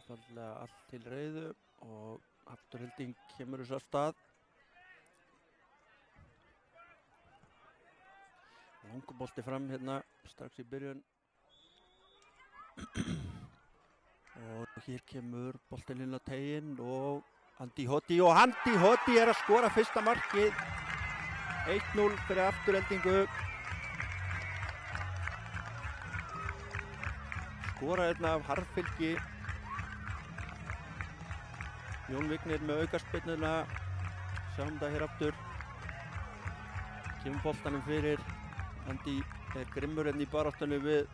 einfaldlega allt til reiðu og Afturelding kemur þessu af stað. Langur bolti fram hérna strax í byrjun. Og hér kemur boltinn inn á teiginn og Andi Hoti er að skora fyrsta markið. 1-0 fyrir Aftureldingu. Skora hérna af harðfylgi. Jón Vignir með aukaspyrnuna. Sjáum það hér aftur. Kemur boltanum fyrir. Andi er grimmur hérna í baráttunni við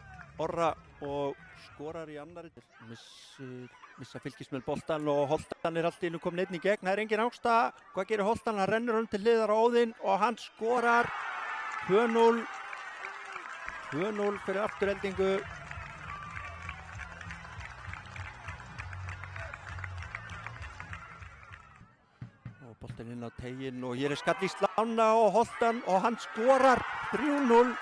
Orra og skorar í annari. Missa fylkismenn boltan og Holtan er allt í einu komin einn í gegn. Það er engin ásta. Hvað gerir Holtan? Hann rennur til hliðar á Óðinn og hann skorar 2-0. 2-0 fyrir Aftureldingu. Og boltinn inn á teiginn og hér er skall í slána og Holtan og hann skorar 3-0.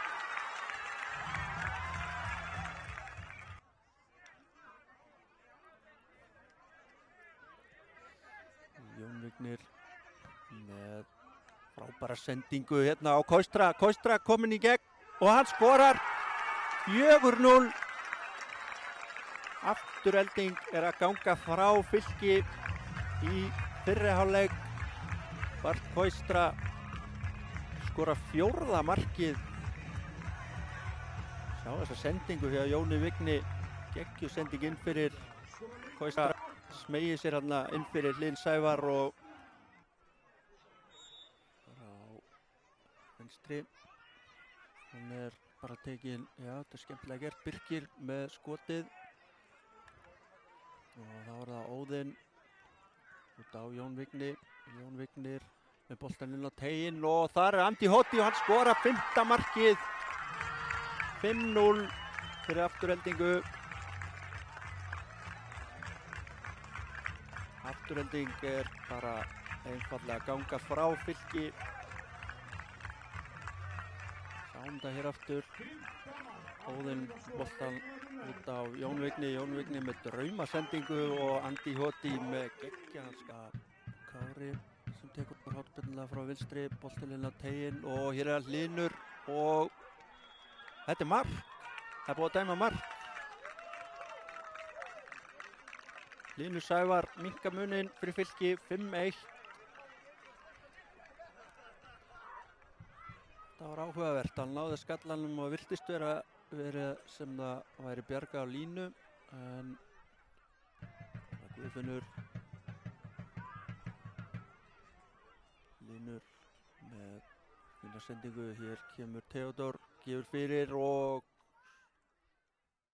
Jón Vignir með frábæra sendingu hérna á Koistra. Koistra kominn í gegn og hann skorar 4-0. Afturelding er að ganga frá Fylki í fyrri hálfleik. Bart Koistra skorar 4. markið. Sjá þessa sendingu hjá Jóni Vigni. Geggjuð sending inn fyrir Koistra. Smegir sér hann inn fyrir Hlyn Sævar og bara á venstri. Hún er bara tekin, já þetta er skemmtilega gert. Birkir með skotið og þá er það Óðinn út á Jón Vigni. Jón Vignir með boltan inn á teiginn og þar er Andi Hoti og hann skorar 5. markið. 5-0 fyrir Aftureldingu. Afturelding er bara einfaldlega að ganga frá Fylki. Sjáum það hér aftur. Óðinn boltan út á Jón Vigni. Jón Vigni með draumasendingu og Andi Hoti með geggjaðan Kári sem tekur hotspyrnuna frá vinstri. Boltinn inn á teiginn og hér er Hlynur og þetta er mark. Það er búið að dæma mark. Hlynur Sævar minnka muninn fyrir Fylki 5-1. Það var áhugavert. Hann náði skallanum og virtist vera sem það væri bjarga á línu en Guðfinnur Hlynur með fína sendingu. Hér kemur Theodór, gefur fyrir og